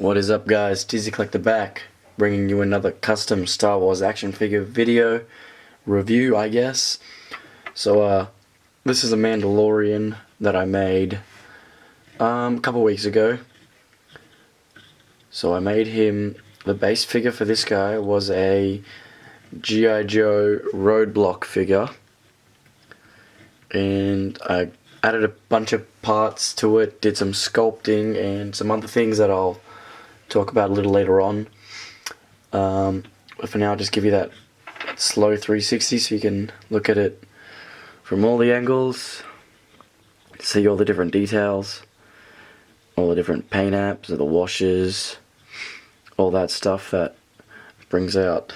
What is up, guys? Dizzy Collector back, bringing you another custom Star Wars action figure video review, I guess. So, this is a Mandalorian that I made a couple weeks ago. So I made him. The base figure for this guy was a G.I. Joe roadblock figure, and I added a bunch of parts to it, did some sculpting and some other things that I'll talk about a little later on. But for now, I'll just give you that slow 360 so you can look at it from all the angles, see all the different details, all the different paint apps, the washes, all that stuff that brings out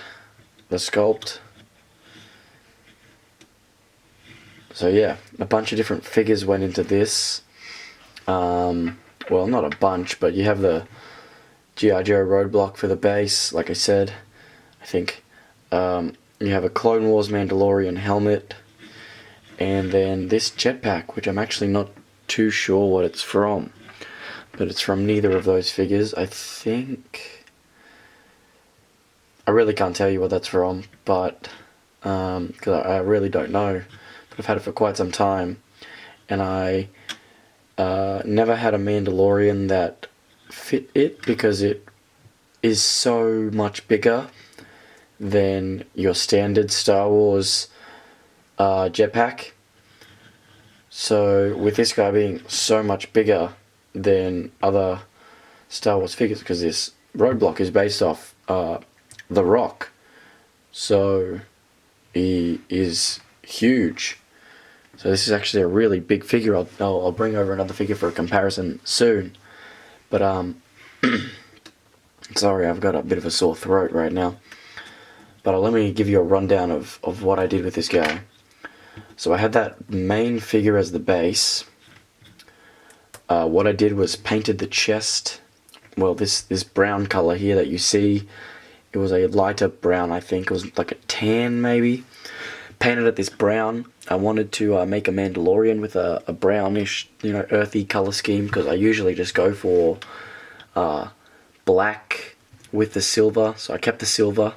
the sculpt. So yeah, a bunch of different figures went into this. Well, not a bunch, but you have the G.I. Joe roadblock for the base, like I said. I think you have a Clone Wars Mandalorian helmet, and then this jetpack, which I'm actually not too sure what it's from, but it's from neither of those figures. I think I really can't tell you what that's from, but because I really don't know. But I've had it for quite some time, and I never had a Mandalorian that fit it because it is so much bigger than your standard Star Wars jetpack. So with this guy being so much bigger than other Star Wars figures, because this roadblock is based off The Rock, so he is huge. So this is actually a really big figure. I'll bring over another figure for a comparison soon. But sorry, I've got a bit of a sore throat right now. But let me give you a rundown of what I did with this guy. So I had that main figure as the base. What I did was painted the chest. Well, this brown color here that you see, it was a lighter brown, I think. It was like a tan, maybe. Painted it this brown. I wanted to make a Mandalorian with a brownish, earthy color scheme, because I usually just go for black with the silver. So I kept the silver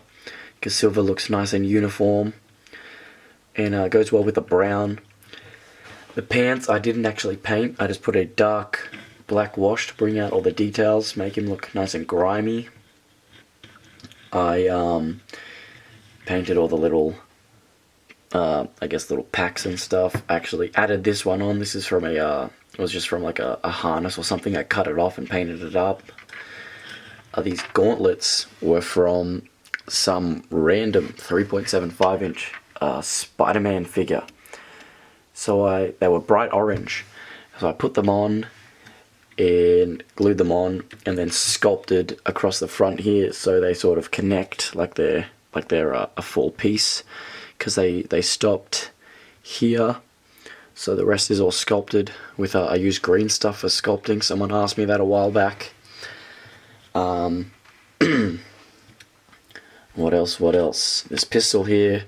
because silver looks nice and uniform, and goes well with the brown. The pants I didn't actually paint. I just put a dark black wash to bring out all the details, make him look nice and grimy. I painted all the little little packs and stuff. I actually added this one on. This is from it was just from like a harness or something. I cut it off and painted it up. These gauntlets were from some random 3.75 inch Spider-Man figure. So they were bright orange. So I put them on and glued them on, and then sculpted across the front here so they sort of connect like they're a full piece, because they stopped here. So the rest is all sculpted with I use green stuff for sculpting. Someone asked me that a while back. What else? This pistol here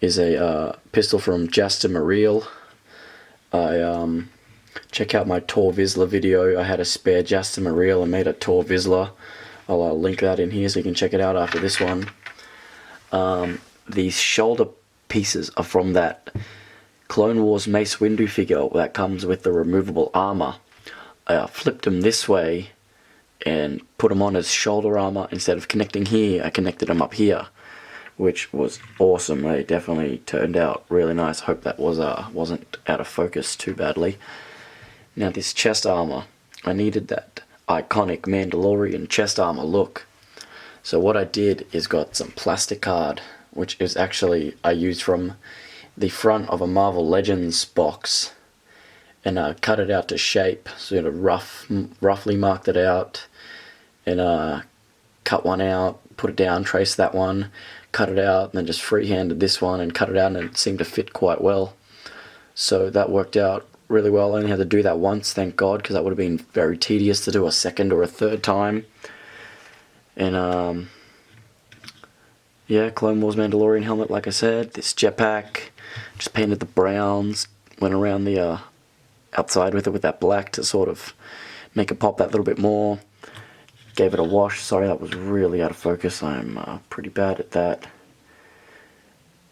is a pistol from Jaster Mariel. Check out my Tor Vizsla video. I had a spare Jaster Mariel and made a Tor Vizsla. I'll link that in here so you can check it out after this one. These shoulder pieces are from that Clone Wars Mace Windu figure that comes with the removable armor. I flipped them this way and put them on as shoulder armor. Instead of connecting here, I connected them up here, which was awesome. They definitely turned out really nice. Hope that wasn't out of focus too badly. Now this chest armor, I needed that iconic Mandalorian chest armor look. So what I did is got some plastic card, which is actually I used from the front of a Marvel Legends box, and cut it out to shape, sort of roughly marked it out, and cut one out, put it down, traced that one, cut it out, and then just freehanded this one and cut it out, and it seemed to fit quite well. So that worked out really well. I only had to do that once, thank God, because that would have been very tedious to do a second or a third time. And yeah, Clone Wars Mandalorian helmet, like I said. This jetpack, just painted the browns, went around the outside with it with that black to sort of make it pop that little bit more. Gave it a wash. Sorry, that was really out of focus. I'm pretty bad at that.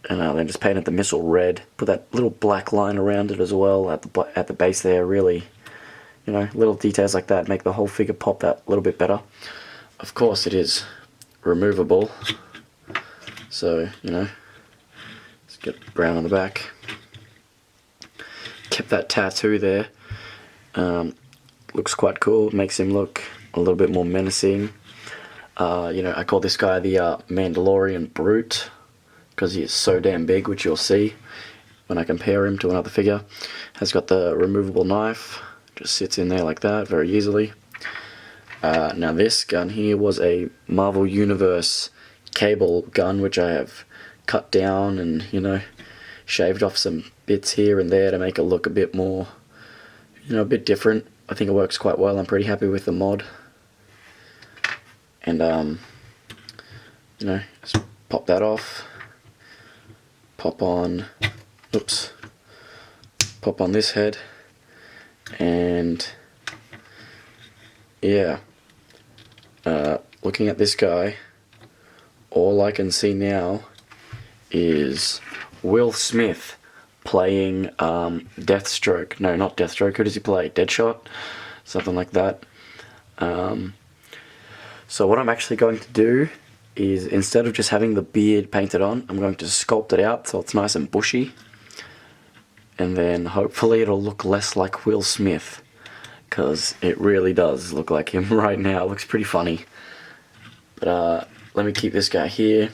And then just painted the missile red. Put that little black line around it as well at the base there. Really, you know, little details like that make the whole figure pop that little bit better. Of course, it is removable. So, you know, let's get brown on the back. Kept that tattoo there. Looks quite cool. Makes him look a little bit more menacing. You know, I call this guy the Mandalorian Brute, because he is so damn big, which you'll see when I compare him to another figure. Has got the removable knife, just sits in there like that very easily. Now this gun here was a Marvel Universe cable gun, which I have cut down and, you know, shaved off some bits here and there to make it look a bit more, you know, a bit different. I think it works quite well. I'm pretty happy with the mod. And you know, just pop that off. Pop on this head, and yeah, looking at this guy, all I can see now is Will Smith playing Deathstroke. No, not Deathstroke. Who does he play? Deadshot? Something like that. So what I'm actually going to do is, instead of just having the beard painted on, I'm going to sculpt it out so it's nice and bushy. And then hopefully it'll look less like Will Smith, because it really does look like him right now. It looks pretty funny. But let me keep this guy here.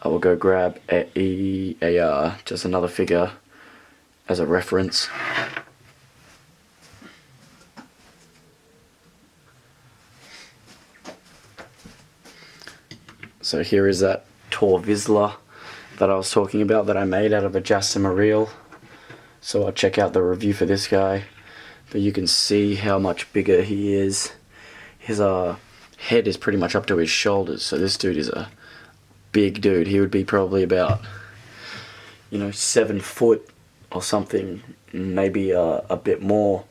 I will go grab just another figure as a reference. So here is that Tor Vizsla that I was talking about that I made out of a Jassima reel. So I'll check out the review for this guy. But you can see how much bigger he is. His head is pretty much up to his shoulders, so this dude is a big dude. He would be probably about, you know, 7 foot or something, maybe a bit more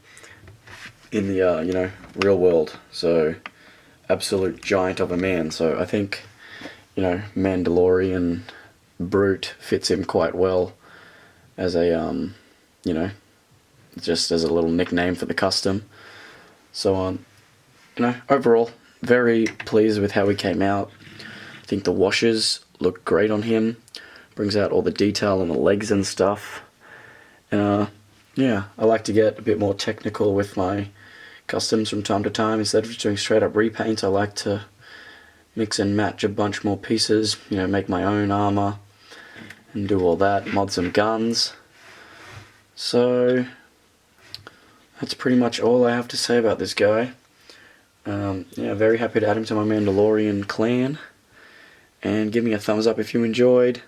in the you know, real world. So absolute giant of a man. So I think, you know, Mandalorian Brute fits him quite well as a you know, just as a little nickname for the custom. So you know, overall very pleased with how he came out. I think the washes look great on him. Brings out all the detail on the legs and stuff. Yeah, I like to get a bit more technical with my customs from time to time. Instead of just doing straight up repaints, I like to mix and match a bunch more pieces. You know, make my own armor and do all that. Mod some guns. So that's pretty much all I have to say about this guy. Yeah, very happy to add him to my Mandalorian clan. And give me a thumbs up if you enjoyed.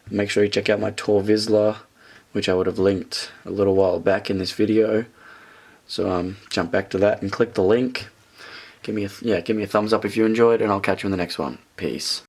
Make sure you check out my Tor Vizsla, which I would have linked a little while back in this video. So jump back to that and click the link. Give me a thumbs up if you enjoyed, and I'll catch you in the next one. Peace.